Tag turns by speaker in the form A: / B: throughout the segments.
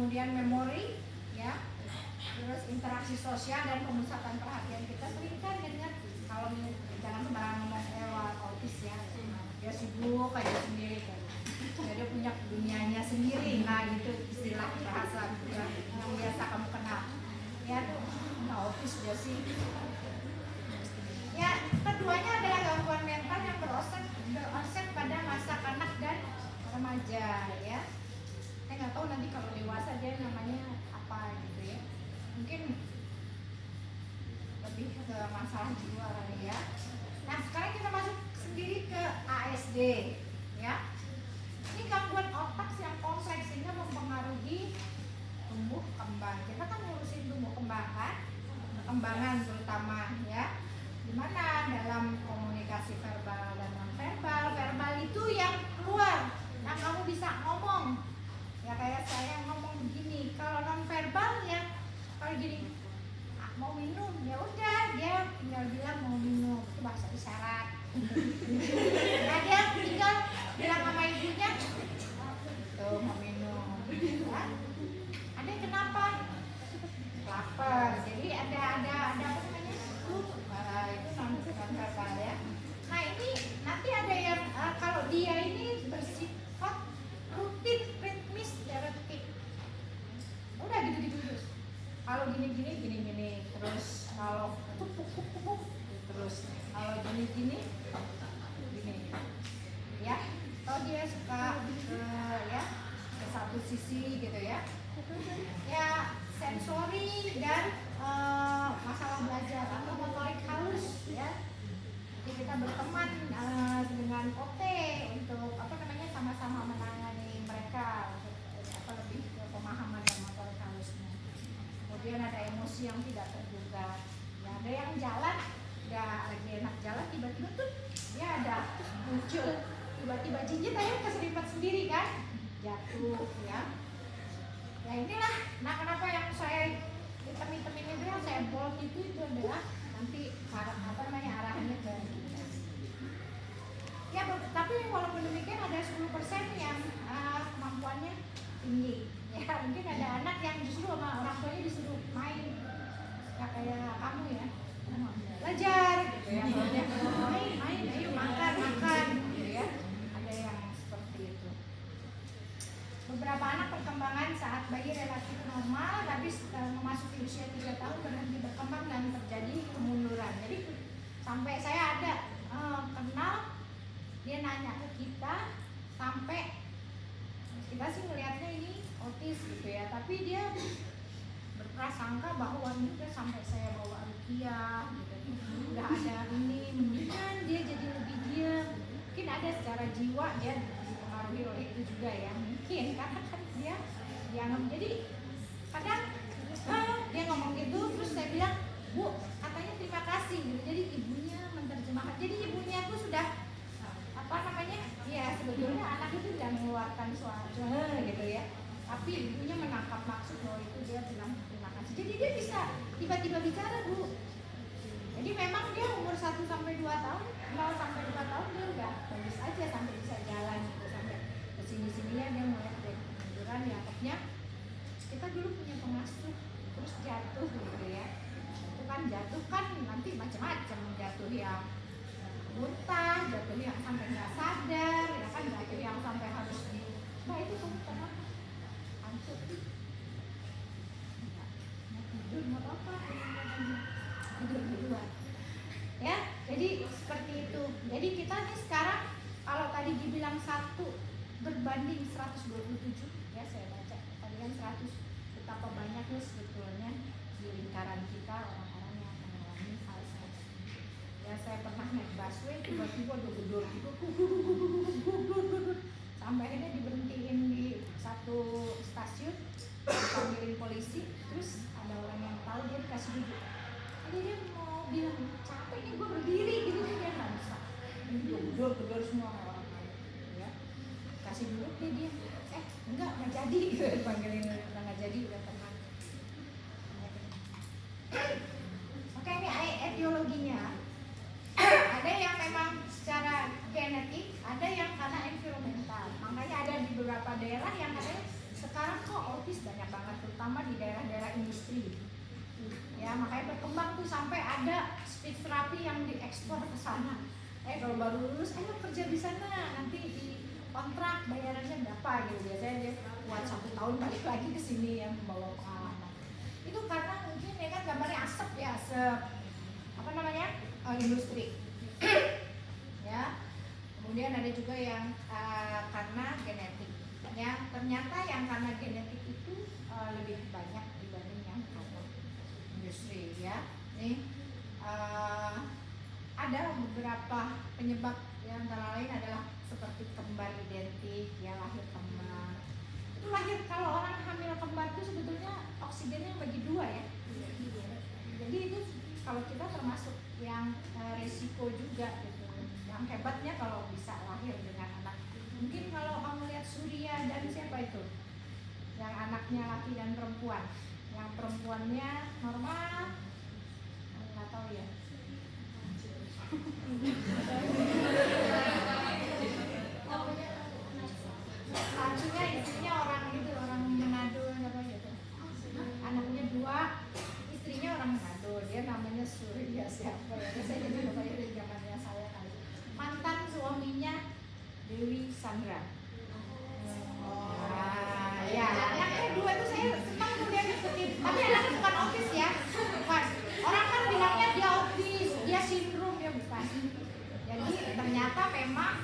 A: kemudian memori, ya, terus interaksi sosial dan pemusatan perhatian. Kita sering kan dengar kalau jangan sembarangan ngomong autis ya, dia sibuk aja sendiri kan, dia punya dunianya sendiri. Nah itu istilah bahasa yang biasa kamu kenal ya, autis dia sih. Ya, keduanya adalah gangguan mental yang beroset pada masa kanak dan remaja ya. Saya nggak tahu nanti kalau dewasa dia namanya apa gitu ya. Mungkin lebih ke masalah jiwa kali ya. Nah sekarang kita masuk sendiri ke ASD ya. Ini gangguan otak yang kompleks sehingga mempengaruhi tumbuh kembang. Kita kan ngurusin tumbuh kembang kan, perkembangan terutama ya. Dimana dalam komunikasi verbal dan non verbal, verbal itu yang keluar, yang kamu bisa ngomong. Ya kayak saya ngomong begini. Kalau non verbal ya, kalau gini, mau minum, ya udah dia tinggal bilang mau minum, itu bahasa isyarat. Nah dia tinggal bilang sama ibunya, tuh mau minum. Ya. Ada yang kenapa? Lapar. Jadi ada apa namanya? Itu non verbal ya. Nah ini nanti ada yang kalau dia ini bersifat rutin, ritmis, dialektik. Udah gitu terus. Kalau gini, terus kalau terus kalau gini, ya. Kalau dia suka ya ke satu sisi gitu ya. Ya sensori dan masalah belajar atau motorik halus ya. Jadi kita berteman dengan OT untuk apa namanya sama-sama menangani mereka untuk lebih ke pemahaman dan motorik halusnya. Kemudian ada emosi yang tidak terduga. Ya, ada yang jalan, udah lagi enak jalan tiba-tiba tuh dia ada muncul tiba-tiba jinjit aja keseripet sendiri kan, jatuh ya. Ya inilah, nah kenapa yang saya hitam-hitamin itu yang saya bold itu adalah nanti arahannya ke kita. Ya, tapi walaupun demikian ada 10% yang kemampuannya tinggi. Ya, mungkin ada anak yang justru sama orang tuanya disuruh main. Ya kayak kamu ya. Belajar gitu ya. Main, ayo makan gitu ya. Ada yang seperti itu. Beberapa anak perkembangan saat bayi relatif normal, tapi memasuki usia 3 tahun berhenti berkembang dan terjadi kemunduran. Jadi sampai saya ada kenal, dia nanya ke kita sampai kita sih melihatnya ini autis gitu ya, tapi dia berprasangka bahwa ini udah sampai saya bawa rukiah gitu, udah ada ini, mendingan dia jadi lebih diam. Mungkin ada secara jiwa dia dipengaruhi oleh itu juga ya, mungkin karena kan dia dianggap. Jadi kadang dia ngomong gitu, terus saya bilang, Bu, katanya terima kasih gitu. Jadi ibunya menerjemahkan, jadi ibunya tuh sudah apa namanya, ya sebetulnya anak itu tidak mengeluarkan suara gitu ya, tapi ibunya menangkap maksud bahwa itu dia bilang terima kasih. Jadi dia bisa tiba-tiba bicara, Bu. Jadi memang dia umur 1 sampai 2 tahun, 0 sampai 2 tahun dia udah bagus aja sampai bisa jalan gitu, sampai kesini-sini ya dia mulai ada kemunduran ya. Akhirnya kita dulu punya pengasuh terus jatuh gitu ya. Itu kan jatuh kan nanti macam-macam, jatuh yang muntah, jatuh yang sampai nggak sadar, ya kan, jatuh yang sampai harus di. Nah itu kamu pernah hancur? Mau tidur mau apa? Tidur-tiduran. Ya, jadi seperti itu. Jadi kita nih sekarang kalau tadi dibilang 1 berbanding 127, ya saya baca tadi kan 100, betapa banyaknya sebetulnya di lingkaran kita orang-orang yang mengalami hal seperti itu. Ya saya pernah naik busway, tiba-tiba gedor sampai akhirnya diberhentiin di satu stasiun, dipanggilin polisi, terus ada orang yang tahu, dia dikasih duduk. Jadi dia mau bilang capek nih gue berdiri gitu, dia nggak bisa. Gedor semua orang ya. Kasih duduk dia enggak jadi gitu, dipanggilin nggak jadi, udah tenang. Oke, ini etiologinya. Ada yang memang secara genetik, ada yang karena environmental. Makanya ada di beberapa daerah yang katanya sekarang kok obes banyak banget, terutama di daerah-daerah industri. Ya, makanya berkembang tuh sampai ada speech therapy yang diekspor ke sana. Kalau baru lulus, ayo kerja di sana, nanti di kontrak bayarannya berapa gitu. Biasanya dia buat 1 tahun balik lagi ke sini yang membawa pengalaman. Itu karena mungkin ya kan gambarnya asap ya, asap apa namanya industri. Ya, kemudian ada juga yang karena genetik. Ya, ternyata yang karena genetik itu lebih banyak dibanding yang karena industri ya. Nih ada beberapa penyebab yang antara lain adalah seperti kembar identik ya, lahir kembar. Itu lahir, kalau orang hamil kembar itu sebetulnya oksigennya bagi 2 ya. Jadi itu kalau kita termasuk yang resiko juga gitu. Yang hebatnya kalau bisa lahir dengan anak. Mungkin kalau kamu lihat Surya dan siapa itu? Yang anaknya laki dan perempuan. Yang perempuannya normal, nggak tahu ya. Satunya istrinya orang itu, orang Manado apa gitu. Anaknya 2, istrinya orang Manado. Dia namanya Surya siapa ya? Saya jadi lupa ya, dari zamannya saya kali. Mantan suaminya Dewi Sandra. Ya, anaknya 2 itu saya senang tuh dia ngikutin. Tapi anaknya bukan autis ya, bukan. Orang kan bilangnya dia autis, dia sindrom, ya bukan. Jadi ternyata memang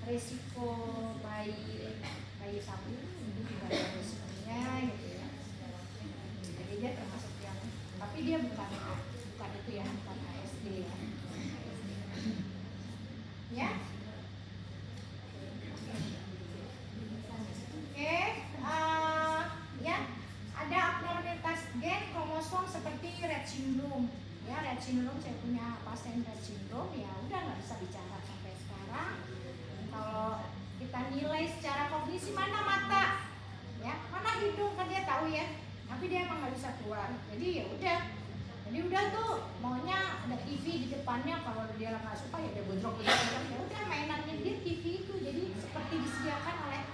A: resiko bayi sapi itu juga ada resikonya gitu ya. Jadi dia termasuk yang, tapi dia bukan itu ya, bukan ASD ya. Ya. Oke, ya, ada abnormalitas gen kromosom seperti Rett syndrome. Ya, Rett syndrome, saya punya pasien Rett syndrome, ya udah nggak bisa bicara sampai sekarang. Kalau kita nilai secara kognisi, mana mata, ya, mana hidung, kan dia tahu ya, tapi dia emang nggak bisa keluar. Jadi ya udah. Jadi udah tuh maunya ada TV di depannya, kalau dia nggak suka ya dia bodrok-bodrok, ya udah mainannya dia TV itu. Jadi seperti disediakan oleh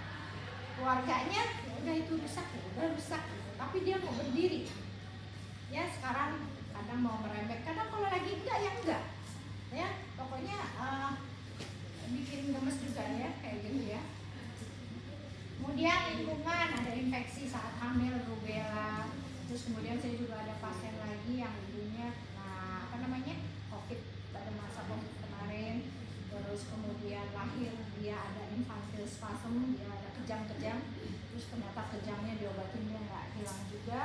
A: keluarganya, ya udah itu rusak, ya udah rusak. Tapi dia mau berdiri. Ya sekarang kadang mau merembet, kadang kalau lagi enggak ya enggak. Ya pokoknya bikin gemes juga ya kayak gitu ya. Kemudian lingkungan, ada infeksi saat hamil, rubella. Terus kemudian saya juga ada pasien lagi yang ibunya COVID pada masa COVID kemarin. Terus kemudian lahir dia ada infantile spasm, dia ada kejang-kejang. Terus ternyata kejangnya diobatin dia nggak hilang juga.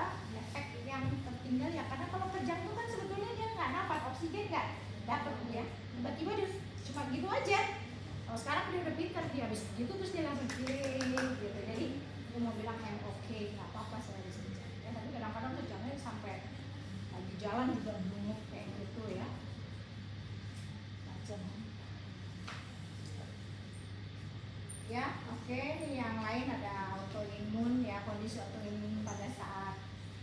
A: Efek yang tertinggal ya, karena kalau kejang itu kan sebetulnya dia nggak nafas, oksigen nggak dapat ya. Tiba-tiba dia cuma gitu aja. Kalau sekarang dia udah pintar, dia habis gitu terus dia langsung gitu. Jadi dia mau bilang oke, nggak apa-apa saya di sini. Ya, tapi kadang-kadang kejangnya sampai di jalan juga bunguk kayak gitu ya. Macam. Ya, oke. Ini yang lain ada autoimun ya, kondisi autoimun pada saat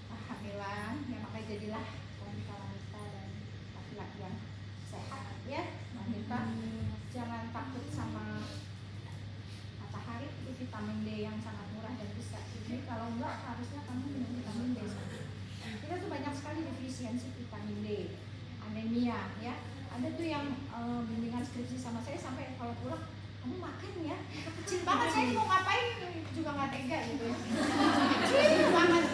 A: kehamilan. Ya makanya jadilah wanita dan laki-laki yang sehat ya. Wanita jangan takut sama matahari, itu vitamin D yang sangat murah dan bisa. Jadi kalau enggak harusnya kamu minum vitamin D. Kita tuh banyak sekali defisiensi vitamin D, anemia ya. Ada tuh yang bimbingan skripsi sama saya sampai kalau pulang, kamu makan ya, kecil banget, saya mau ngapain juga nggak tega gitu ya. Kecil banget.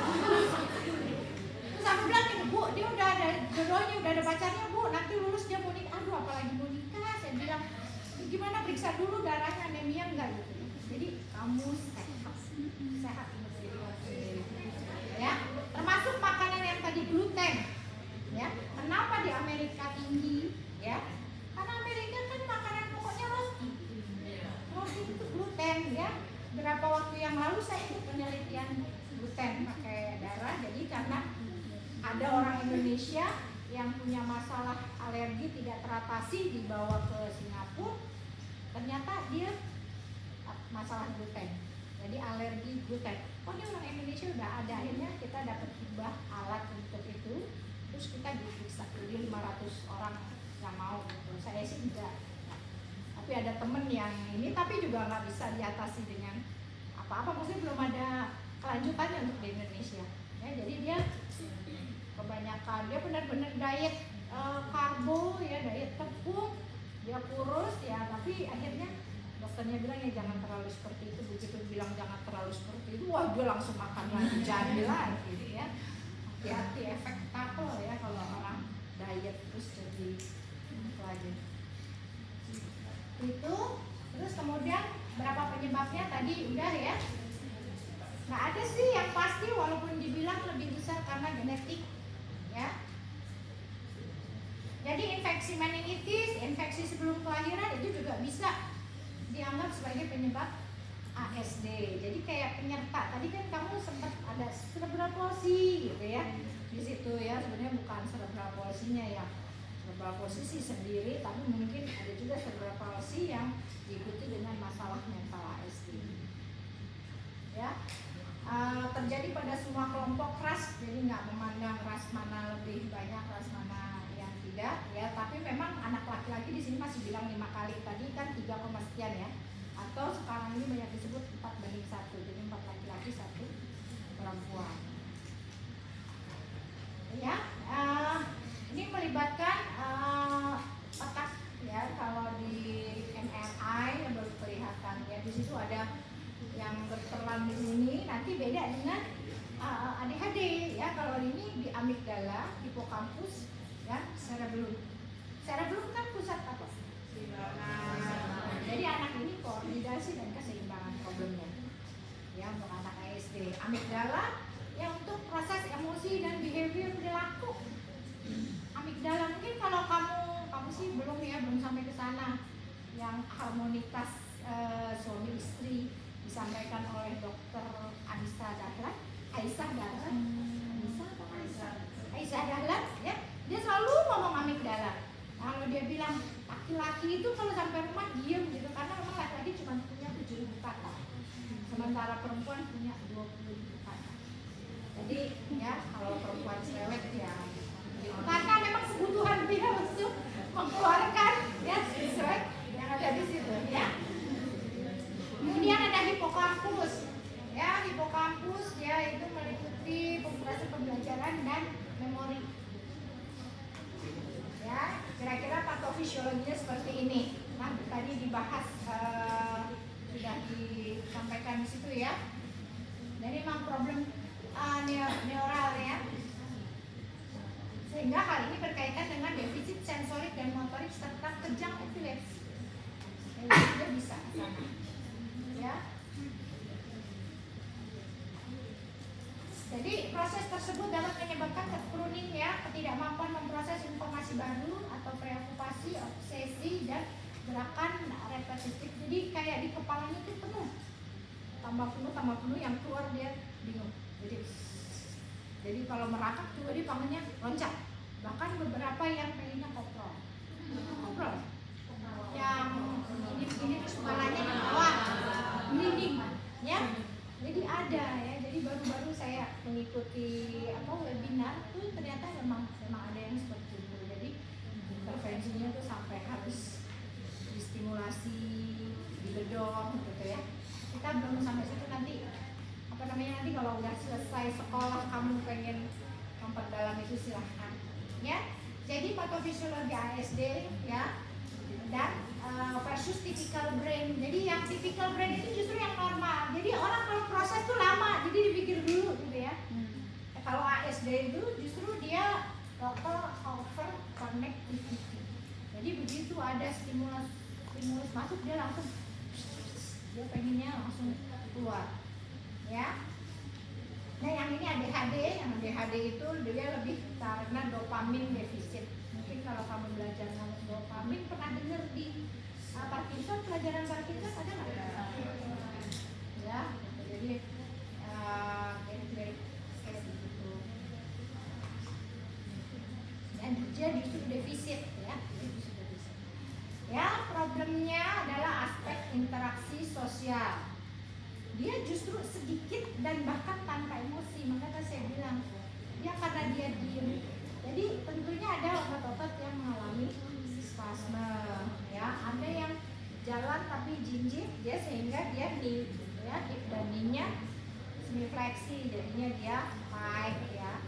A: Terus aku bilang gini, Bu, dia udah ada jodohnya, udah ada pacarnya Bu, nanti lulus dia mau nikah. Aduh apalagi mau nikah, saya bilang gimana, periksa dulu darahnya anemia enggak gitu. Jadi kamu sehat ya, termasuk makanan yang tadi gluten ya. Kenapa di Amerika tinggi ya? Karena Amerika kan makanan pokoknya roti itu gluten ya. Berapa waktu yang lalu saya ikut penelitian gluten pakai darah. Jadi karena ada orang Indonesia yang punya masalah alergi tidak teratasi, dibawa ke Singapura, ternyata dia masalah gluten, jadi alergi gluten. Oh ini orang Indonesia udah ada, akhirnya kita dapat hibah alat untuk itu. Terus kita diperiksa, jadi 500 orang yang mau gitu. Saya sih enggak, tapi tapi ada temen yang ini, tapi juga nggak bisa diatasi dengan apa-apa, maksudnya belum ada kelanjutannya untuk di Indonesia ya. Jadi dia kebanyakan dia benar-benar diet karbo ya, diet tepung, dia kurus ya, tapi akhirnya dokternya bilang ya jangan terlalu seperti itu. Begitu bilang jangan terlalu seperti itu, wah dia langsung makan lagi, jadi lagi gitu ya. Hati-hati, efek tato ya kalau orang diet terus jadi lagi itu. Terus kemudian berapa penyebabnya tadi udah ya. Nggak ada sih yang pasti, walaupun dibilang lebih besar karena genetik ya. Jadi infeksi meningitis, infeksi sebelum kelahiran itu juga bisa dianggap sebagai penyebab ASD. Jadi kayak penyerta. Tadi kan kamu sempat ada cerebral palsy gitu ya di situ ya. Sebenarnya bukan cerebral palsy-nya ya, cerebral palsy sendiri, tapi mungkin ada juga cerebral palsy yang diikuti dengan masalah mental ASD ya. Terjadi pada semua kelompok ras, jadi nggak memandang ras mana lebih banyak, ras mana yang tidak ya. Tapi memang anak laki-laki di sini masih bilang 5 kali, tadi kan 3, sekian ya, atau sekarang ini banyak disebut 4:1, jadi 4 laki-laki 1 perempuan ya. Ini melibatkan otak ya. Kalau di MRI yang baru kelihatan ya, di situ ada yang berperan di sini. Nanti beda dengan ADHD ya. Kalau ini di amigdala, hipokampus ya, cerebellum. Cerebellum kan pusat apa? Jadi anak ini koordinasi dan keseimbangan problemnya ya, untuk anak ASD. Amigdala ya untuk proses emosi dan behavior perilaku. Amigdala mungkin kalau kamu sih belum ya, belum sampai ke sana. Yang harmonitas suami istri disampaikan oleh dokter Aisyah Dahlan ya. Dia selalu ngomong amigdala. Kalau dia bilang laki-laki itu kalau sampai rumah diem gitu, karena memang laki-laki cuma punya 7.000 kata, sementara perempuan punya 20.000 kata. Jadi ya kalau perempuan cerewet ya gitu. Karena memang kebutuhan dia untuk mengeluarkan ya sesuai yang ada di situ ya. Kemudian ada hipokampus ya. Hipokampus ya itu meliputi proses pembelajaran dan memori ya. Kira-kira patofisiologinya seperti ini. Nah tadi dibahas sudah disampaikan di situ ya. Jadi memang problem neural ya, sehingga hal ini berkaitan dengan defisit sensorik dan motorik serta kejang epilepsi. Jadi dia bisa ke sana ya. Jadi proses tersebut dapat menyebabkan pruning ya, ketidakmampuan memproses informasi baru atau preokupasi, obsesi dan gerakan repetitif. Jadi kayak di kepalanya itu penuh, tambah penuh yang keluar dia bingung. Jadi kalau merangkak juga dia panggilnya loncat. Bahkan beberapa yang pengennya koprol, yang ini terus kepalanya di bawah, merinding ya. Jadi ada ya. Jadi baru-baru saya mengikuti webinar tuh ternyata memang ada yang seperti itu. Jadi intervensinya tuh sampai harus distimulasi, dibedong gitu ya. Kita belum sampai situ. Nanti kalau udah selesai sekolah kamu pengen memperdalam itu silahkan ya. Jadi patofisiologi ASD ya, dan versus typical brain. Jadi yang typical brain itu justru yang normal. Jadi orang kalau proses tuh lama, jadi dipikir dulu gitu ya. Kalau ASD itu justru dia total over connectivity. Jadi begitu ada stimulus masuk dia langsung, dia pengennya langsung keluar ya. Nah yang ini ADHD itu dia lebih karena dopamin defisit. Mungkin kalau kamu belajar dopamin, pernah dengar di Parkinson, pelajaran Parkinson ada nggak? Ya, jadi kayak gitu. Dan dia justru defisit ya. Ya, problemnya adalah aspek interaksi sosial. Dia justru sedikit dan bahkan tanpa emosi. Makanya saya bilang dia karena dia diem. Jadi tentunya ada otot-otot yang mengalami spasme ya, ada yang jinjit dia sehingga dia knee ya, hip dan knee-nya semi fleksi, jadinya dia high ya.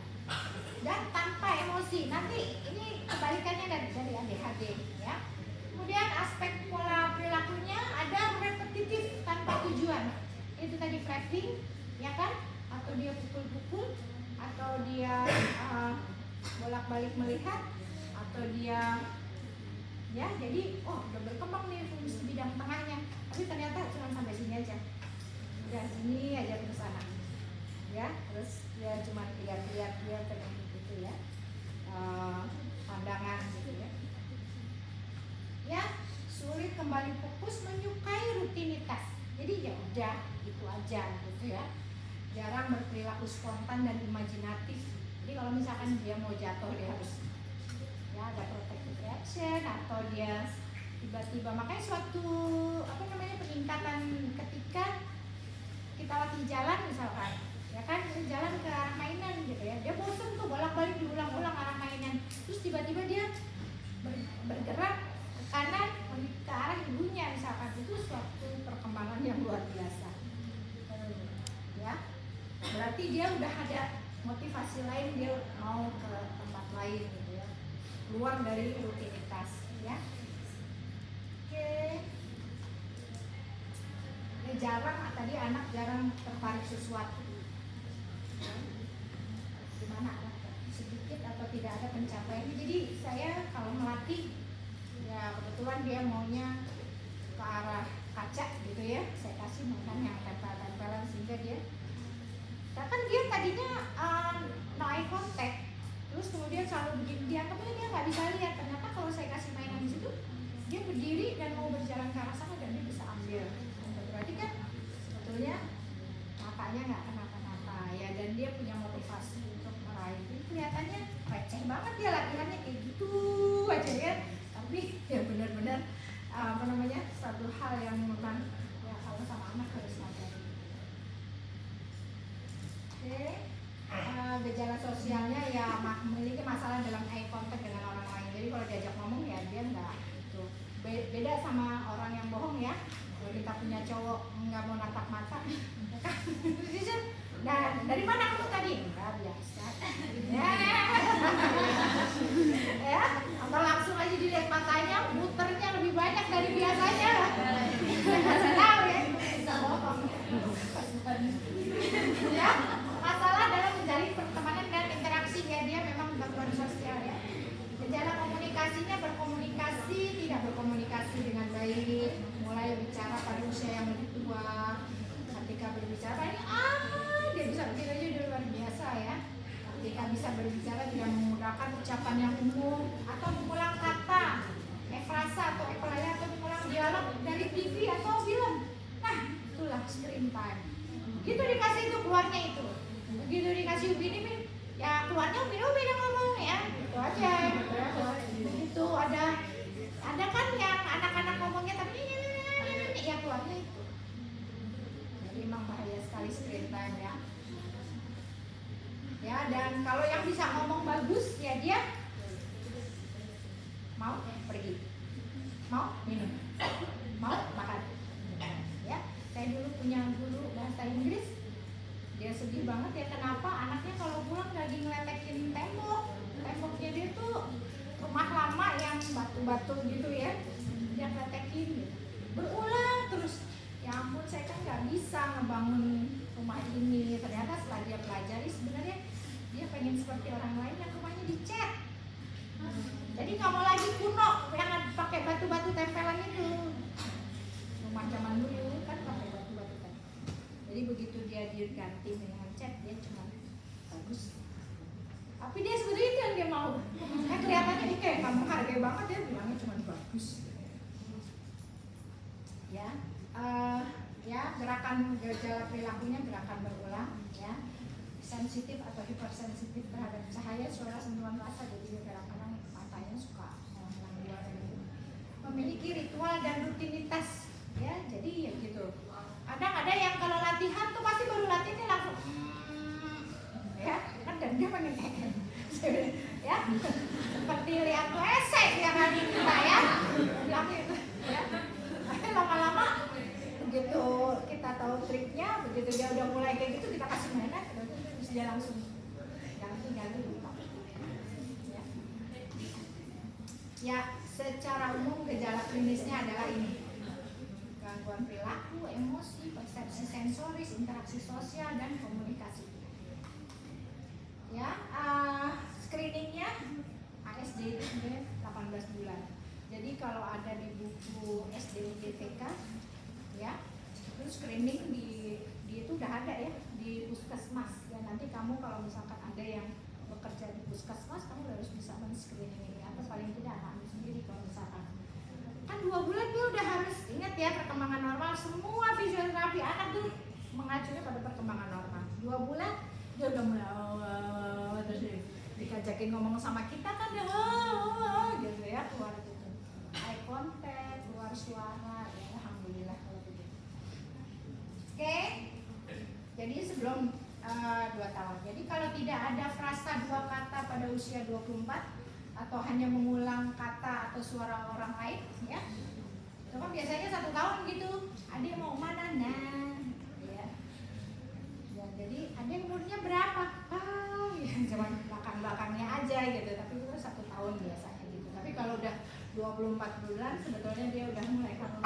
A: Dan tanpa emosi. Nanti ini kebalikannya dari ADHD ya. Kemudian aspek pola perilakunya ada repetitif tanpa tujuan. Itu tadi flapping ya kan, atau dia pukul-pukul, atau dia bolak-balik melihat, atau dia ya, jadi udah berkembang nih fungsi bidang tengahnya, tapi ternyata cuma sampai sini aja, udah sini aja ke sana ya. Terus dia cuma lihat-lihat dia pengen gitu ya, pandangan gitu ya. Ya, sulit kembali fokus, menyukai rutinitas. Jadi ya udah gitu aja gitu ya. Jarang berperilaku spontan dan imajinatif. Jadi kalau misalkan dia mau jatuh, dia harus ya ada protective reaction, atau dia tiba-tiba, makanya suatu peningkatan ketika kita lagi jalan misalkan ya kan, jalan ke arah mainan gitu ya, dia bosan tuh bolak-balik diulang-ulang arah mainan, terus tiba-tiba dia bergerak ke kanan ke arah ibunya misalkan, itu suatu perkembangan yang luar biasa ya. Berarti dia udah ada motivasi lain, dia mau ke tempat lain gitu ya, keluar dari rutinitas ya. Oke. Ya, tadi anak jarang tertarik sesuatu. Gimana anak sedikit atau tidak ada pencapaiannya. Jadi saya kalau melatih ya kebetulan dia maunya ke arah kaca gitu ya, saya kasih makan yang tempel-tempelan sehingga dia kan dia tadinya no eye contact, terus kemudian selalu begini, dianggapnya dia nggak bisa lihat. Ternyata kalau saya kasih mainan di situ, dia berdiri dan mau berjalan ke arah sana dan dia bisa ambil. Berarti kan sebetulnya matanya nggak kenapa-napa ya, dan dia punya motivasi untuk meraih. Ini kelihatannya receh banget dia latihannya kayak gitu aja ya, tapi ya benar-benar satu hal yang memang ya kalau sama anak harus pelajari. Oke. Gejala sosialnya ya memiliki masalah dalam eye contact dengan orang lain. Jadi kalau diajak ngomong ya dia nggak itu. Beda sama orang yang bohong ya. Kalau kita punya cowok nggak mau natap mata, nah dari mana kamu tadi? Enggak, biasa. Ya, atau langsung aja dilihat matanya, muternya lebih banyak dari biasanya. Tahu ya? Ya, masalah dalam menjalin pertemanan dan interaksi ya, dia memang gangguan sosial ya. Gejala komunikasinya berkomunikasi, tidak berkomunikasi dengan baik, mulai bicara pada usia yang lebih tua. Ketika berbicara ini dia bisa bicara aja udah luar biasa ya. Ketika bisa berbicara tidak menggunakan ucapan yang umum atau mengulang kata, frasa atau ekolaya atau mengulang dialog dari TV atau film. Nah, itulah screen time. Gitu dikasih itu keluarnya itu. Begitu dikasih begini ya keluarnya ubin-ubin yang ngomong ya. Itu aja gitu ya. Begitu ada kan yang anak-anak ngomongnya tapi ini ya keluarnya itu. Jadi memang bahaya sekali screen time ya. Ya, dan kalau yang bisa ngomong bagus ya dia mau pergi, mau minum, mau makan. Ya, saya dulu punya guru bahasa Inggris, dia sedih banget ya kenapa anaknya kalau pulang lagi ngeletekin temboknya dia tuh rumah lama yang batu-batu gitu ya, dia ngeletekin gitu. Berulang terus, ya ampun saya kan nggak bisa ngebangun rumah ini. Ternyata setelah dia pelajari sebenarnya dia pengen seperti orang lain yang rumahnya dicat. Jadi nggak mau lagi kuno yang pakai batu-batu tempelan itu. Rumah zaman dulu kan pakai batu-batu kan. Jadi begitu dia diganti dengan cat dia cuma bagus. Tapi dia sebetulnya itu yang dia mau. Kan kelihatannya dia kayak kamu hargai banget, dia bilangnya cuma bagus. Ya, ya gerakan gejala perilakunya gerakan berulang ya. Sensitif atau hipersensitif terhadap cahaya, suara, sentuhan, rasa. Jadi kadang-kadang matanya suka menghilang gitu. Memiliki ritual dan rutinitas ya, jadi ya gitu. Ada yang kalau latihan tuh pasti baru latihannya langsung ya kan, dan dia pengen ya seperti lihat WC ya kan kita ya bilang gitu ya. Tapi lama-lama triknya begitu dia udah mulai kayak gitu kita kasih mainan, terus dia langsung ganti ya. Ya, secara umum gejala klinisnya adalah ini: gangguan perilaku, emosi, persepsi sensoris, interaksi sosial, dan komunikasi. Ya, screeningnya ASD itu sebenarnya 18 bulan. Jadi kalau ada di buku SDUGTK, ya, itu screening di itu udah ada ya di puskesmas. Ya nanti kamu kalau misalkan ada yang bekerja di puskesmas, kamu harus bisa men-screening ini atau paling tidak anakmu sendiri kalau misalkan. Kan 2 bulan dia udah harus ingat ya perkembangan normal. Semua fisioterapi anak tuh mengacunya pada perkembangan normal. 2 bulan dia udah mulai terus dikajakin ngomong sama kita kan dia gitu ya, keluar gitu eye contact, keluar suara ya, alhamdulillah kalau begitu. Oke, jadi sebelum 2 tahun. Jadi kalau tidak ada frasa 2 kata pada usia 24 atau hanya mengulang kata atau suara orang lain, ya, itu kan biasanya 1 tahun gitu. Adik mau mana? Nah, ya. Ya, jadi adik umurnya berapa? Ya, cuma belakang-belakangnya aja gitu. Tapi itu 1 tahun biasanya gitu. Tapi kalau udah 24 bulan sebetulnya dia udah mulai kamu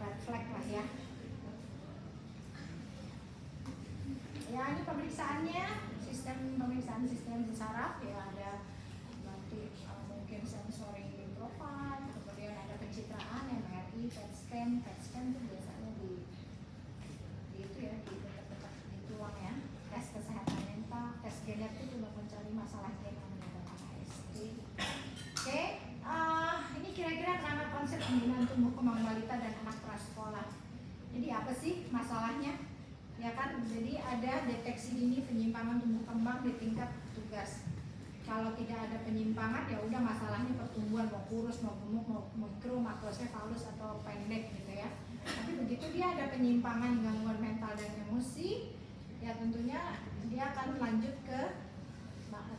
A: red flag lah ya. Ya, ini pemeriksaannya, pemeriksaan sistem saraf ya, ada nanti mungkin sensory profile, kemudian ada pencitraan, MRI, PET scan itu biasanya di itu ya, di dekat-dekat di tulang ya. Tes kesehatan mental, tes genetik untuk mencari masalah gen yang menyebabkan ASD. Oke, ini kira-kira nama konsep pembinaan tumbuh kembang balita dan anak prasekolah. Jadi apa sih masalahnya? Ya kan, jadi ada deteksi dini penyimpangan tumbuh kembang di tingkat tugas. Kalau tidak ada penyimpangan ya udah masalahnya pertumbuhan, mau kurus, mau gemuk, mau mikro, makrosefalus atau pendek gitu ya. Tapi begitu dia ada penyimpangan gangguan mental dan emosi, ya tentunya dia akan lanjut ke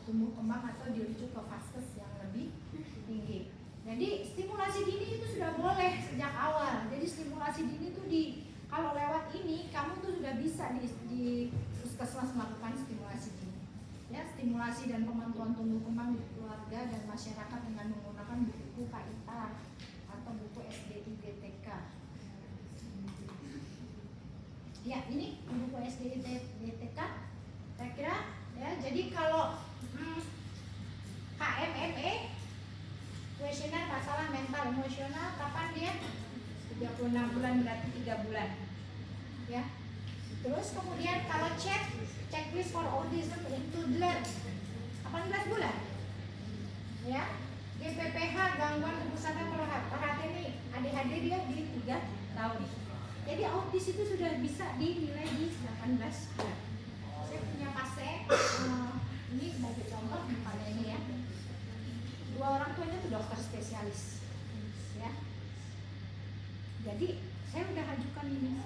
A: tumbuh kembang atau dirujuk ke fase yang lebih tinggi. Jadi stimulasi dini itu sudah boleh sejak awal. Jadi stimulasi dini itu kalau lewat ini kamu tuh sudah bisa di puskesmas melakukan stimulasi dini. Ya, stimulasi dan pemantauan tumbuh kembang di keluarga dan masyarakat dengan menggunakan buku KITA atau buku SDUGTK. Ya, ini buku SDUGTK. Kira-kira ya, jadi kalau KMME, kuesioner masalah mental emosional, kapan dia? 36 bulan, berarti 3 bulan ya. Terus kemudian kalau checklist for autism in toddler 18 bulan ya. GPPH, gangguan kepusatan perhatian ini adik-adik dia di 3 tahun. Jadi autis itu sudah bisa dinilai di 18 bulan. Saya punya pasien ini sebagai contoh pada ini ya, 2 orang tuanya tuh dokter spesialis ya. Jadi saya udah ajukan ini.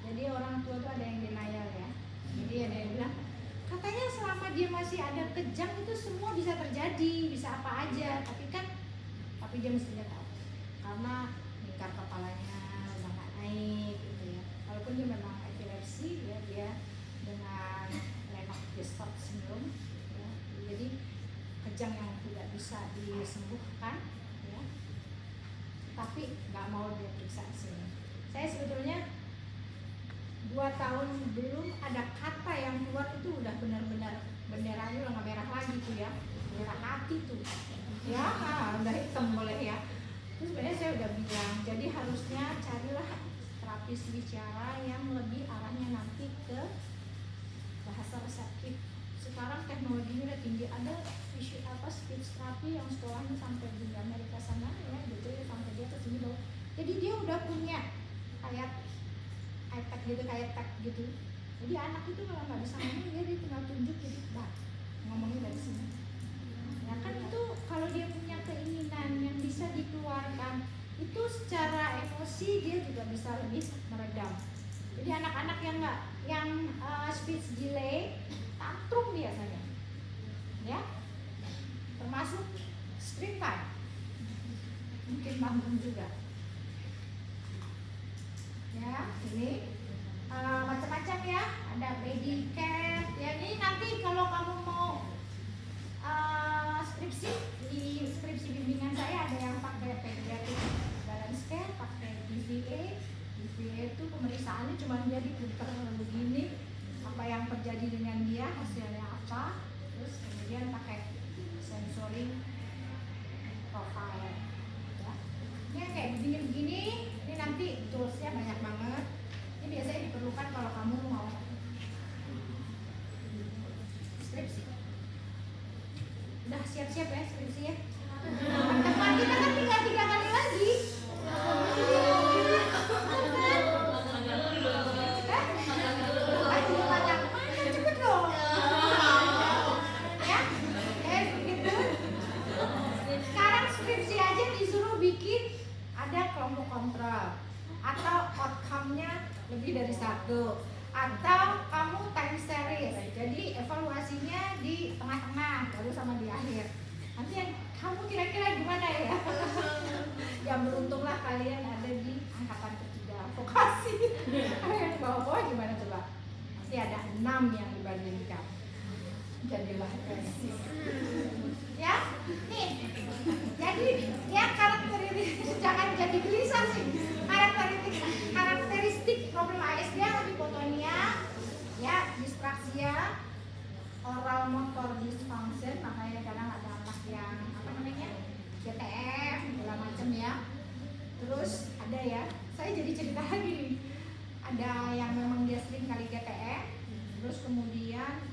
A: Jadi orang tua tuh ada yang denial ya. Jadi ada yang bilang katanya selama dia masih ada kejang itu semua bisa terjadi, bisa apa aja. Tapi dia mestinya tahu karena lingkar kepalanya udah nggak naik gitu ya. Walaupun dia memang epilepsi ya, dia dengan Lennox-Gastaut syndrome ya. Jadi kejang yang tidak bisa disembuhkan. Tapi nggak mau dia periksa sini. Saya sebetulnya 2 tahun belum ada kata yang keluar itu udah benar-benar benderanya udah nggak merah lagi tuh ya, merah hati tuh ya, udah hitam boleh ya. Terus sebenarnya saya udah bilang, jadi harusnya carilah terapis bicara yang lebih arahnya nanti ke bahasa reseptif. Sekarang teknologinya udah tinggi, ada speech therapy yang sekolahnya sampai di Amerika sana ya, gitu ya, sampai dia kesini loh. Jadi dia udah punya kayak iPad gitu, kayak tag gitu. Jadi anak itu kalau nggak bisa ngomong dia tinggal tunjuk jadi ngomongnya dari sini. Ya kan itu kalau dia punya keinginan yang bisa dikeluarkan, itu secara emosi dia juga bisa lebih meredam. Jadi anak-anak yang speech delay tantrum biasanya ya, termasuk screen time mungkin bangun juga ya. Ini macam-macam ya, ada baby cat ya. Ini nanti kalau kamu mau skripsi, di skripsi bimbingan saya ada yang pakai pediatric balance care, pakai DVA. DVA itu pemeriksaannya cuma dia diputar begini, apa yang terjadi dengan dia, hasilnya apa, terus kemudian pakai sensory profile ya. Ini kayak begini-begini, ini nanti toolsnya banyak banget. Ini biasanya diperlukan kalau kamu mau skripsi. Udah siap-siap ya skripsi ya. Teman kita kan tinggal 3 kali lagi. Cepet dong. Ya, begitu. Sekarang skripsi aja disuruh bikin ada kelompok kontrol atau outcome-nya lebih dari 1, atau kamu time series, jadi evaluasinya di tengah-tengah baru sama di akhir. Nanti yang kamu kira-kira gimana ya? Ya beruntunglah kalian ada di angkatan ketiga vokasi. Yang bawah-bawah gimana coba? Nanti ada 6 yang dibandingkan. Jadilah kreatif. Ya, nih. Jadi ya karakteristik, jangan jadi gelisah sih. Karakteristik problem ASD hipotonia, ya, dispraksia, oral motor dysfunction, makanya kadang ada anak yang apa namanya GTF segala macam ya. Terus ada ya, saya jadi cerita lagi nih. Ada yang memang dia sering kali GTF, terus kemudian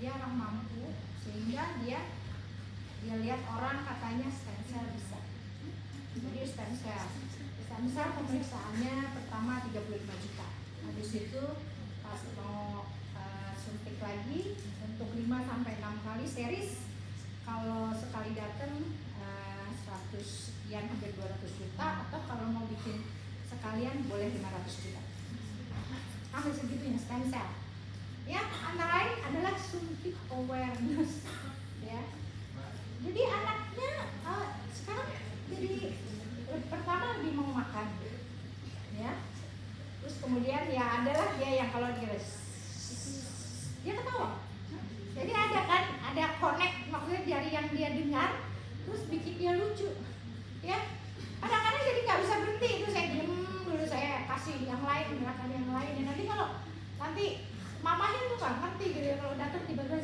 A: dia orang mampu sehingga dia lihat orang katanya stem cell bisa. Jadi stem cell pemeriksaannya pertama 35 juta. Habis itu pas mau suntik lagi untuk 5-6 kali series, kalau sekali datang 100 sekian hampir 200 juta, atau kalau mau bikin sekalian boleh 500 juta. Sampai segitunya stem cell. Ya, antara lain adalah suntik awareness. Ya. Jadi anaknya sekarang jadi pertama lebih mau makan, ya. Terus kemudian ya adalah dia yang kalau dia ketawa. Jadi ada connect, maksudnya dari yang dia dengar, terus bikin dia lucu, ya. Kadang-kadang jadi nggak bisa berhenti, itu saya diem dulu, saya kasih yang lain, gerakan yang lain. Ya, nanti mamanya tuh kan ngerti gitu ya, kalau datang tiba-tiba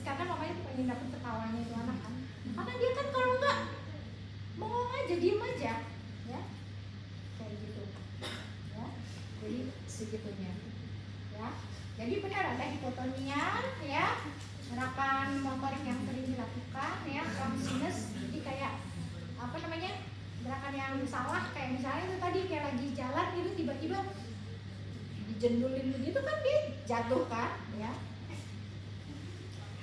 A: karena mamanya tuh pengen dapet ketawanya itu anak kan. Karena dia kan kalau enggak bengong aja, diem aja, ya, kayak gitu, ya. Jadi segitunya, ya. Jadi benar ada hipotonia, ya, gerakan motorik yang sering dilakukan, ya, clumsiness. Jadi kayak apa namanya gerakan yang salah, kayak misalnya itu tadi kayak lagi jalan gitu tiba-tiba dijendulin begitu kan dia jatuh kan, ya.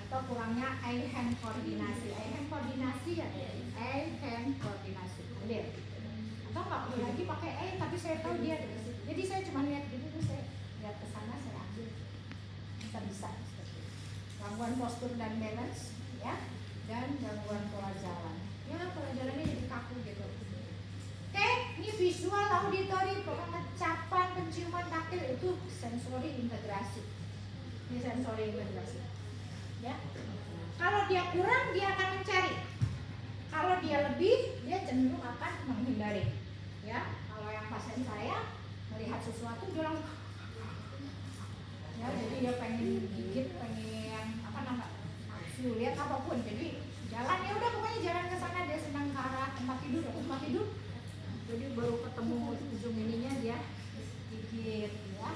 A: Atau kurangnya eye hand koordinasi. Eye hand koordinasi ya, eye hand koordinasi. Ambil. Atau nggak perlu lagi pakai eye, tapi saya tahu dia. Jadi saya cuma lihat gitu, terus saya lihat ke sana, saya ambil. Bisa. Gangguan postur dan balance, ya, dan gangguan pola jalan. Ya, pola jalannya jadi kaku gitu. Oke, ini visual, auditory, pengecapan, penciuman, taktil, itu sensory integrasi. Ini sensory integrasi. Ya, kalau dia kurang dia akan mencari, kalau dia lebih dia cenderung akan menghindari. Ya, kalau yang pasien saya melihat sesuatu dia langsung, ya, jadi dia pengen gigit, pengen apa namanya, lihat apapun. Jadi jalan ya udah pokoknya jalan ke sana, dia senang ke arah tempat tidur. Jadi baru ketemu ujung ininya dia gigit, ya.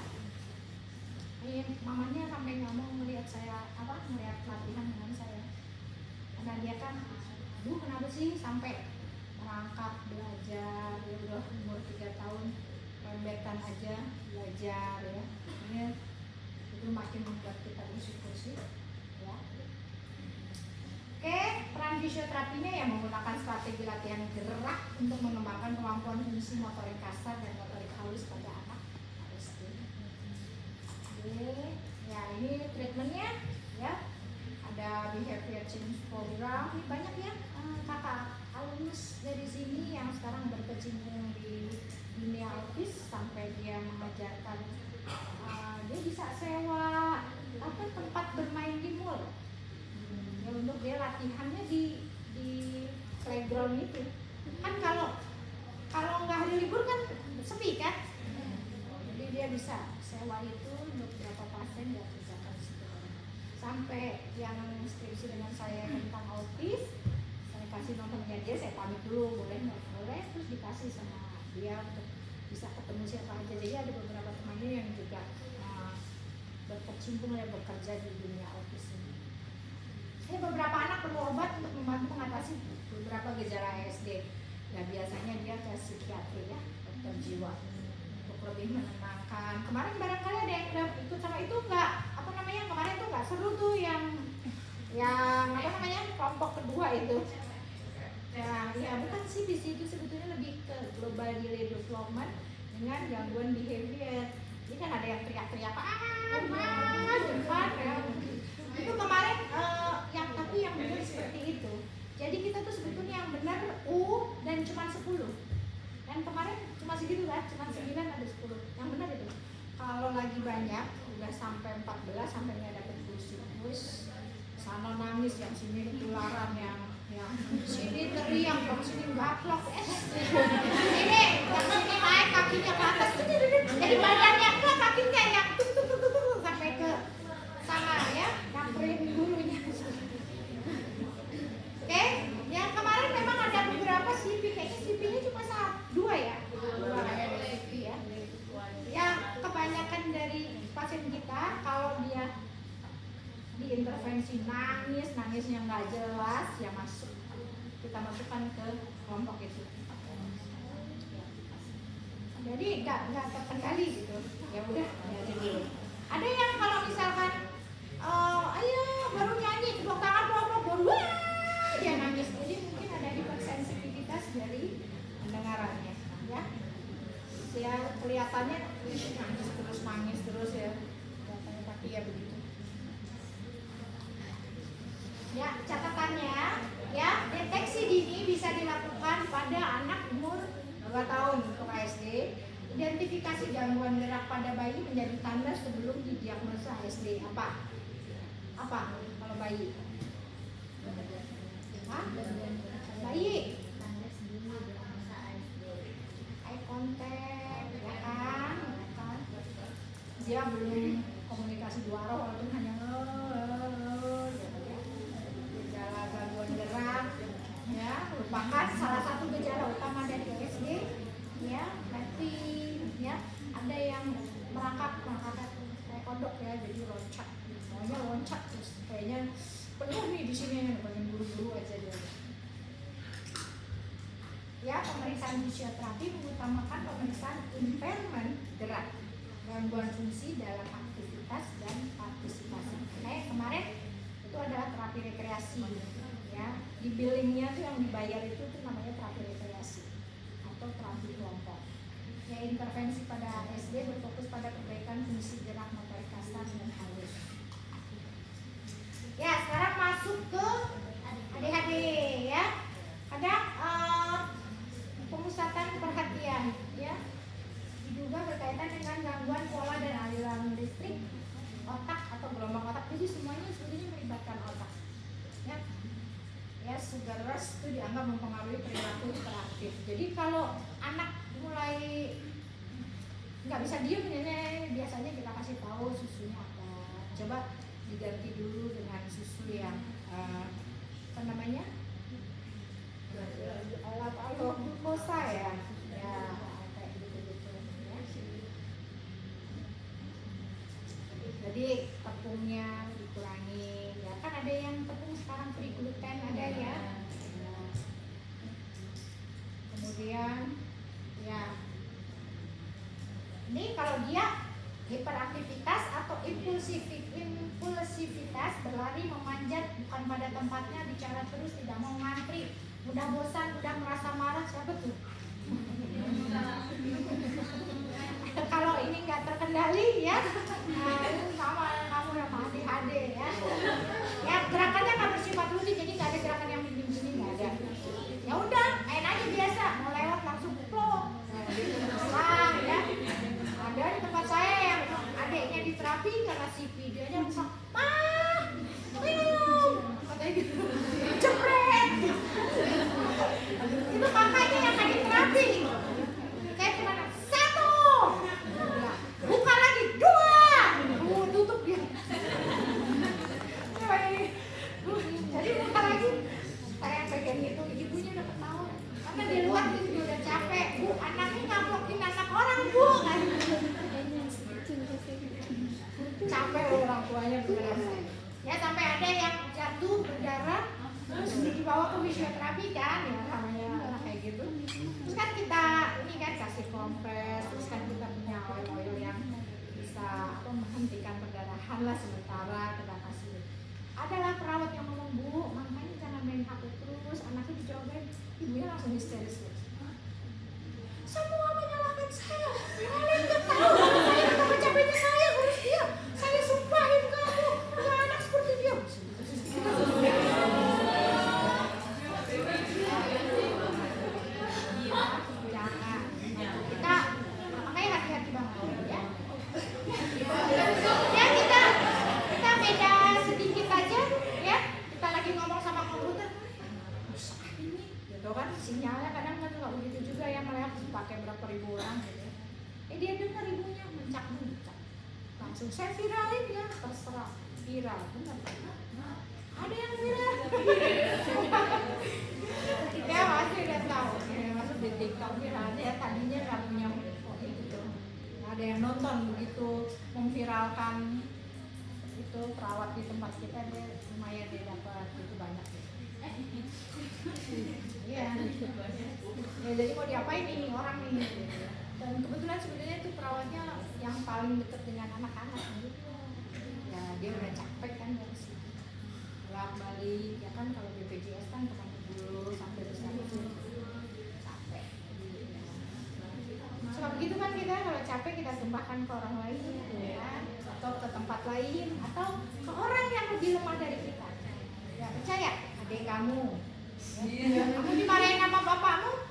A: Mamanya sampai nggak mau melihat saya melihat latihan dengan saya, karena dia kan, aduh kenapa sih sampai merangkak belajar, ya udah umur 3 tahun rembetan aja belajar, ya. Ini itu makin membuat kita bersyukur sih, ya. Oke, peran fisioterapinya yang menggunakan strategi latihan gerak untuk mengembangkan kemampuan fungsi motorik kasar dan motorik halus pada anak. Ya, ini treatmentnya, ya, ada behavior change program. Ini banyak ya kakak alumnus dari sini yang sekarang berkecimpung di dunia autis sampai dia mengajarkan hari libur kan sepi kan, jadi dia bisa sewa itu untuk beberapa pasien dia kerjakan situ. Sampai yang skripsi dengan saya tentang autis, saya kasih nomornya dia, saya pamit dulu, boleh nggak boleh, terus dikasih sama dia untuk bisa ketemu siapa aja. Jadi ada beberapa temannya yang juga berkecimpung ya bekerja di dunia autis ini. Beberapa anak perlu obat untuk membantu mengatasi beberapa gejala ASD. Ya biasanya dia ke psikiatri ya, dokter jiwa untuk lebih menenangkan. Kemarin barangkali ada yang udah ikut sama itu nggak? Apa namanya kemarin tuh nggak seru tuh yang apa namanya kelompok kedua itu. Ya bukan sih di situ sebetulnya lebih ke global delay development dengan gangguan behavior. Ini kan ada yang teriak-teriak depan ya. Itu kemarin yang benar seperti itu. Jadi kita tuh sebetulnya yang benar U dan cuma 10. Dan kemarin cuma segitu kan, cuma 9 ada 10. Yang benar itu. Kalau lagi banyak udah sampai 14 sampai nggak dapet kursi. Terus sana nangis, yang sini ketularan, yang sini teriak, yang sini gaplok. Ini yang sini naik kakinya ke atas. Jadi badannya ke kakinya yang tuk sampai ke sana ya, nyamperin gurunya. Oke, yang kemarin memang ada beberapa CP, kayaknya CP-nya cuma 2 ya, 2 ada CP ya. Yang kebanyakan dari pasien kita kalau dia diintervensi nangisnya nggak jelas, ya kita masukkan ke kelompok itu. Jadi nggak terkendali gitu. Ya udah, ya jadi. Ada yang kalau misalkan, ayo baru nyanyi, tepuk tangan baru dia nangis. Jadi mungkin ada hipersensitivitas dari pendengarannya, ya. Ya kelihatannya nangis terus ya. Kelihatannya tapi ya begitu. Ya catatannya, ya deteksi dini bisa dilakukan pada anak umur 2 tahun untuk ASD. Identifikasi gangguan gerak pada bayi menjadi tanda sebelum didiagnosa ASD. Apa kalau bayi? Bayi eye contact, ya kan? Dia belum komunikasi dua arah walaupun hanya gejala gangguan gerak, ya merupakan salah satu gejala utama dari ASD, ya. Nanti ya ada yang merangkak kayak kodok ya, jadi loncat, semuanya loncat terus kayaknya penuh nih di sini, pengen buru-buru aja dia. Ya, pemeriksaan fisioterapi mengutamakan pemeriksaan impairment gerak, gangguan fungsi dalam aktivitas dan partisipasi. Kayak kemarin itu adalah terapi rekreasi, ya. Di billingnya tuh yang dibayar itu tuh namanya terapi rekreasi atau terapi kelompok. Ya, intervensi pada ASD berfokus pada perbaikan fungsi gerak motorik kasar dan halus. Ya, sekarang masuk ke ADHD ya. Kadang pemusatan perhatian ya diduga berkaitan dengan gangguan pola dan aliran listrik otak atau gelombang otak. Jadi semuanya sebetulnya melibatkan otak. Ya, sugar rush itu dianggap mempengaruhi perilaku hiperaktif. Jadi kalau anak mulai nggak bisa diem ini biasanya kita kasih tahu susunya apa. Coba diganti dulu dengan susu yang apa namanya? Kalau glukosa ya kayak gitu ya. Jadi tepungnya dikurangi ya, kan ada yang tepung sekarang free gluten ada ya. Kemudian ya ini kalau dia hiperaktivitas atau impulsivitas, berlari, memanjat bukan pada tempatnya, bicara terus, tidak mau ngantri, mudah bosan, mudah merasa marah. Siapa tuh? Kalau ini nggak terkendali ya, sama kamu yang ADHD ya. Ya gerakannya nggak bersifat lucu, jadi nggak ada gerakan yang begini nggak ada. Ya udah, main aja biasa, mau lewat langsung plok. Nah, ya. Ada di tempat saya yang adiknya di terapi karena si videonya rusak, katanya gitu, jepret. Itu kakaknya yang tadi terapi kompres, terus kan kita punya oil yang bisa menghentikan perdarahan lah sementara, kita kasih. Adalah perawat yang ngomong, Bu, makanya jangan main HP terus, anaknya dicobain, ibunya langsung histeris. Semua menyalahkan saya, kalian nggak tahu saya betapa capeknya saya urus dia, saya sumpahin kamu, punya anak seperti dia. Sinyalnya kadang kan nggak begitu juga ya, malah pakai berapa ribu orang gitu. Dia dengar ibunya mencak-mencak, langsung saya viralin ya, terserah viral, benar. Ada yang viral. Ya pasti udah tahu, masuk di TikTok viralnya ya, tadinya nggak punya gitu. Ada yang nonton begitu memviralkan itu perawat di tempat kita, dia lumayan dia dapat itu banyak. Iya, ya, jadi mau diapain nih orang nih? Dan kebetulan sebenarnya itu perawatnya yang paling dekat dengan anak-anak gitu. Ya dia udah capek kan dari situ. Balik ya kan, kalau BPJS kan kemana dulu sampai besar itu capek. Sebab begitu kan kita kalau capek kita tumpahkan ke orang lain ya, atau ke tempat lain, atau ke orang yang lebih lemah dari kita. Ya percaya, adik kamu. Ya, kamu dimarahin sama bapakmu,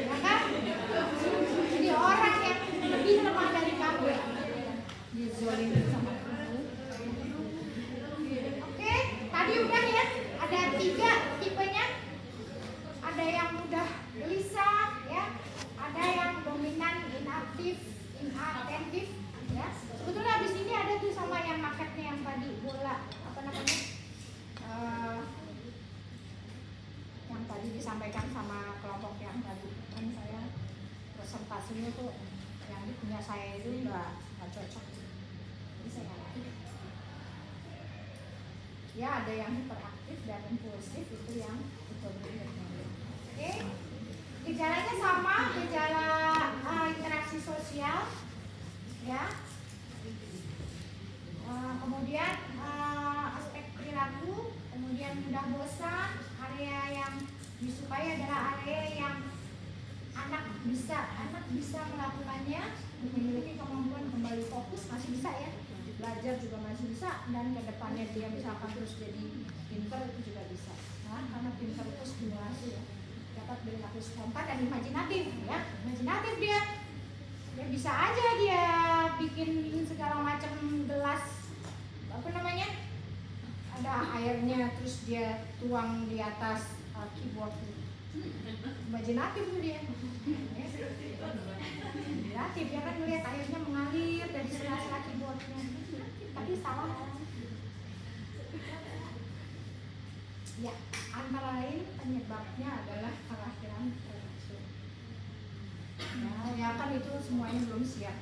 A: ya kan? Jadi orang yang lebih lemah dari kamu dizolimi sama kamu. Oke, tadi udah ya. Ada 3 tipenya. Ada yang mudah gelisah, ya. Ada yang dominan, inaktif, inatentif, ya. Sebetulnya abis ini ada tuh sama yang marketnya yang tadi bola. Yang tadi disampaikan sama kelompok yang tadi kan, saya presentasinya tuh yang punya saya itu nggak cocok, jadi saya nggak. Ya ada yang hiperaktif dan impulsif, itu yang introvert. Oke, gejalanya sama, gejala interaksi sosial, ya. Kemudian aspek perilaku, kemudian mudah bosan. Area yang disukai adalah area yang anak bisa melakukannya, memiliki kemampuan kembali fokus, masih bisa ya, belajar juga masih bisa, dan kedepannya dia misalkan terus jadi pinter itu juga bisa. Nah, karena pinter itu stimulasi ya, dapat berlaku spontan dan imajinatif ya, imajinatif dia bisa aja dia bikin segala macam gelas, ada airnya, terus dia tuang di atas keyboard. Imajinatif tuh dia. Imajinatif, dia kan melihat airnya mengalir dari sela-sela keyboardnya. Tapi salah. Ya, antara lain penyebabnya adalah kelahiran prematur. Ya kan itu semuanya belum siap.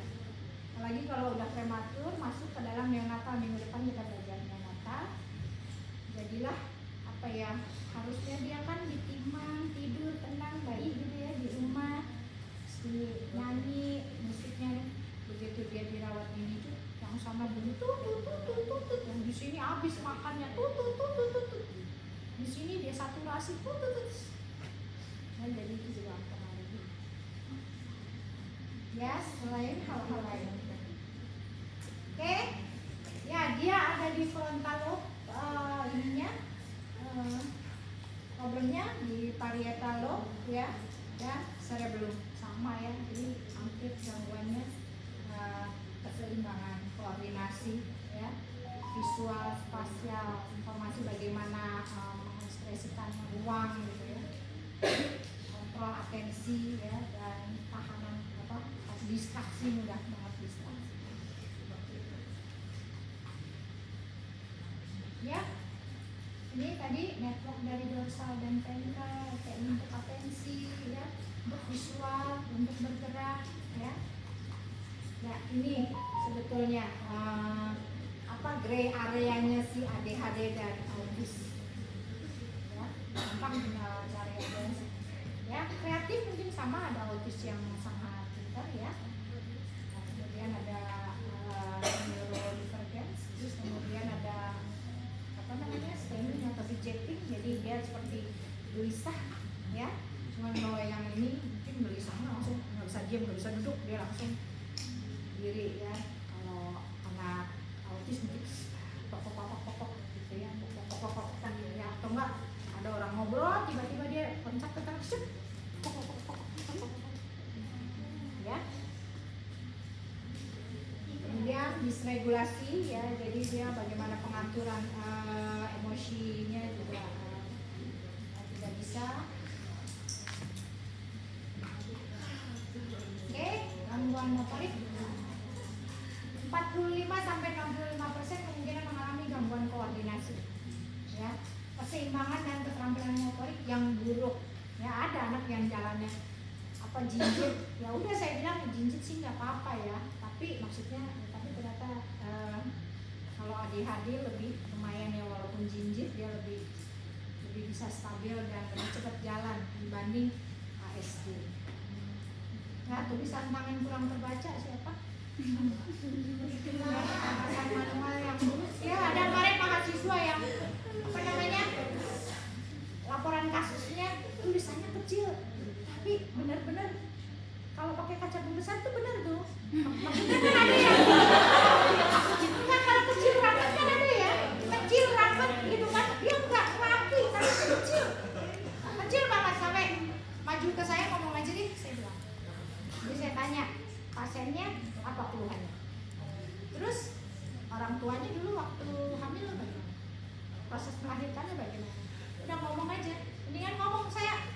A: Apalagi kalau udah prematur, masuk ke dalam neonatal. Minggu depan kita belajar neonatal. Jadilah harusnya dia kan ditimang, tidur, tenang, bayi gitu ya di rumah, nyanyi musiknya. Begitu dia dirawat ini tuh yang sama bunyi tut, yang di sini habis makannya tut. Di sini dia saturasi tut. Nah, jadi itu juga mempengaruhi. Ya, selain hal-hal lain. Oke, ya dia ada di frontal lobe, problemnya di parietal lobe ya, dan cerebellum sama ya, jadi hampir gangguannya keseimbangan koordinasi ya, visual, spasial, informasi bagaimana mengekspresikan ruang gitu ya, kontrol atensi ya, dan tahanan distraksi, mudah banget distraksi. Ya, ini tadi network dari dorsal dan ventral, kayak untuk atensi ya, untuk visual, untuk bergerak ya. Ya ini sebetulnya gray areanya si ADHD dan autis ya, gampang tinggal cari aja. Ya, kreatif mungkin sama, ada autis yang sangat pintar ya. Kemudian ada neurodivergence, terus kemudian ada apa namanya stemming atau fidgeting, jadi dia seperti gelisah ya. Cuman kalau yang ini mungkin gelisahnya langsung nggak bisa diam, nggak bisa duduk, dia langsung diri ya. Kalau anak autis mungkin pokok gitu ya, pokok kan ya, atau enggak ada orang ngobrol tiba-tiba dia pencet ya. Kemudian disregulasi ya, jadi dia bagaimana pengaturan emosinya juga tidak bisa. Oke, gangguan motorik 45-65% kemungkinan mengalami gangguan koordinasi ya, keseimbangan dan keterampilan motorik yang buruk ya. Ada anak yang jalannya apa jinjit, ya udah saya bilang jinjit sih nggak apa-apa ya, tapi maksudnya tapi ternyata kalau ADHD lebih lumayan ya, walaupun jinjit dia lebih bisa stabil dan lebih cepat jalan dibanding ASD. Nah, tulisan tangan kurang terbaca siapa? Manual yang ya, ada kemarin mahasiswa yang apa namanya laporan kasusnya tulisannya kecil, tapi benar-benar kalau pakai kaca pembesar tuh benar tuh. Maksudnya kan ada ya. Enggak, kalau kecil rapat kan ada ya, kecil rapat gitu kan, dia enggak rapi tapi kecil banget sampai maju ke saya ngomong aja deh, saya bilang. Jadi saya tanya pasiennya apa keluhannya, terus orang tuanya dulu waktu hamil bagaimana, proses melahirkannya bagaimana, udah ngomong aja, mendingan ngomong, saya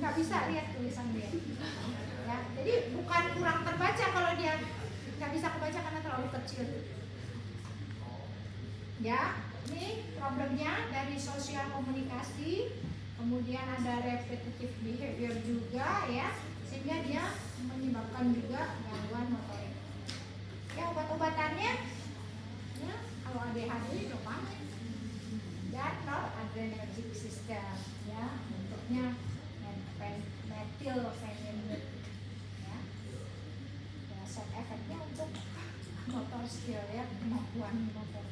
A: nggak bisa lihat tulisan dia ya. Jadi bukan kurang terbaca, kalau dia nggak bisa kebaca karena terlalu kecil ya. Ini problemnya dari sosial komunikasi, kemudian ada repetitive behavior juga ya, sehingga dia menyebabkan juga gangguan motorik ya. Obat-obatannya ya, kalau ADHD dopamin dan noradrenergic system ya, bentuknya methylphenidate ya. Side efeknya untuk motor skill ya, kemampuan motor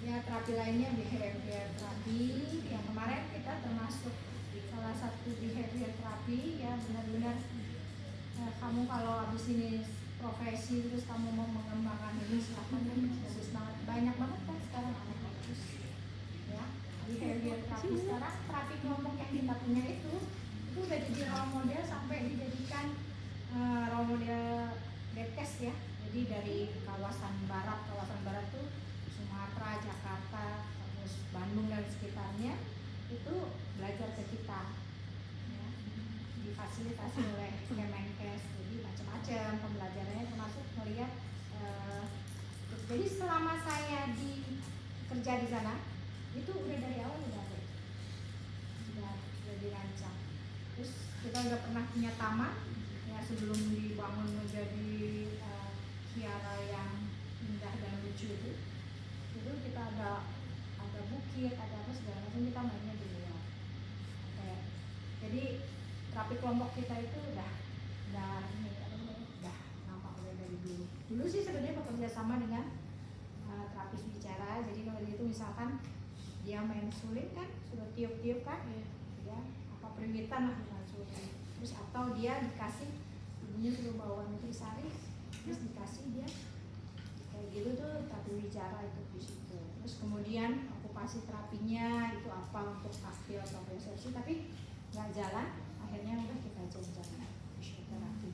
A: ya. Terapi lainnya behavior terapi yang kemarin kita termasuk salah satu behavior terapi ya. Benar-benar kamu kalau habis ini profesi terus kamu mau mengembangkan ini silahkan, bagus banget, banyak banget kan sekarang anak bagus ya. Behavior terapi sekarang, terapi kelompok yang kita punya itu udah jadi role model sampai dijadikan role model Depkes ya. Jadi dari kawasan barat tuh Sumatera, Jakarta, terus Bandung dan sekitarnya itu belajar ke kita ya, difasilitasi oleh Kemenkes. Jadi macam-macam pembelajarannya, termasuk melihat jadi selama saya kerja di sana itu udah dari awal sudah dirancang. Terus kita udah pernah punya taman ya, sebelum dibangun menjadi kiara yang indah dan lucu itu kita ada bukit, ada apa segala macam, kita mainnya di luar. Kayak, jadi terapi kelompok kita itu udah nampak dari dulu. Dulu sih sebenarnya bekerja sama dengan terapis bicara. Jadi kalau itu misalkan dia main sulit kan, sudah tiup-tiup kan, ya apa peringatan lah dengan sulit. Terus atau dia dikasih, ibunya suruh bawa nutrisari, terus dikasih dia kayak gitu tuh terapi bicara itu di situ. Terus kemudian okupasi terapinya itu apa untuk aktif atau resepsi, tapi nggak jalan, akhirnya udah kita jalan terapi.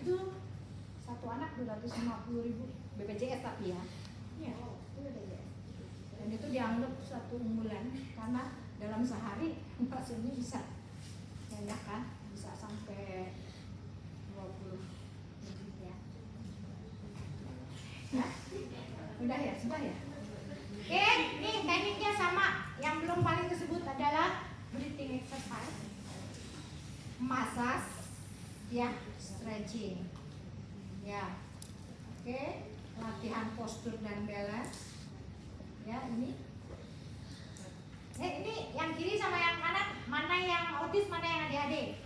A: Itu satu anak 250.000 BPJS tapi ya. Iya, itu BPJS. Dan itu dianggap suatu unggulan karena dalam sehari pasiennya bisa banyak kan, bisa sampai 20 ya. Ya, udah ya, sudah ya. Oke, nih tekniknya sama. Yang belum paling disebut adalah breathing exercise, massage, ya, stretching, ya. Oke, latihan postur dan balance. Ya, ini yang kiri sama yang kanan, mana yang autis, mana yang adik-adik?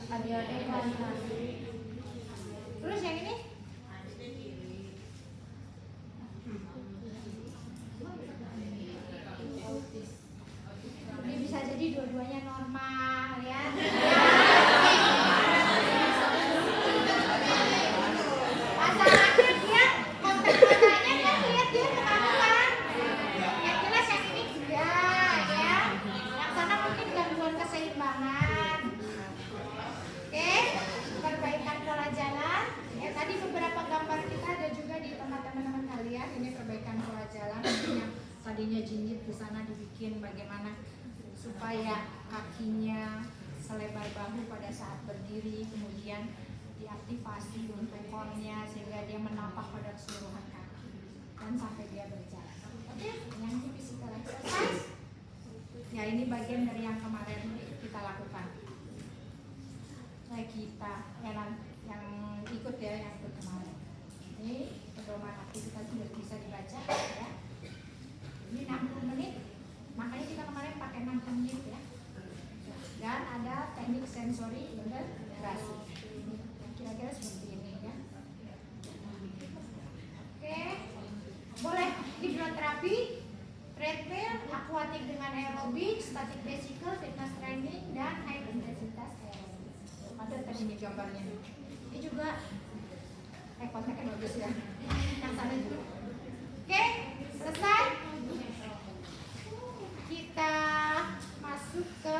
A: Adik-adik pelan-pelan. Terus yang ini? Ini bisa jadi dua-duanya normal ya. Masalahnya dia konteks matanya kan lihat dia ketahuan. Yang jelas yang ini enggak ya. Yang sana mungkin gangguan keseimbangan. Oke, perbaikan pola jalan. Ya tadi beberapa gambar kita ada juga di tempat teman-teman kalian. Ini perbaikan pola jalan. Yang tadinya jingit di sana dibikin bagaimana supaya kakinya selebar bahu pada saat berdiri, kemudian diaktifasi untuk core-nya sehingga dia menapak pada keseluruhan kaki dan sampai dia berjalan. Oke, yang ini physical exercise. Ya ini bagian dari yang kemarin kita lakukan. Kita yang ikut ya, yang ikut kemarin. Ini pedoman aktivitas sudah bisa dibaca ya. Ini 60 menit, makanya kita kemarin pakai 60 menit ya. Dan ada teknik sensori integrasi. Kira-kira seperti ini ya. Oke, boleh hidroterapi, treadmill, akuatik dengan aerobik, static bicycle, fitness training, dan high intensitas aerobik. Ada tadi nih gambarnya. Ini juga kontaknya bagus ya. Yang sana juga. Oke, selesai. Kita masuk ke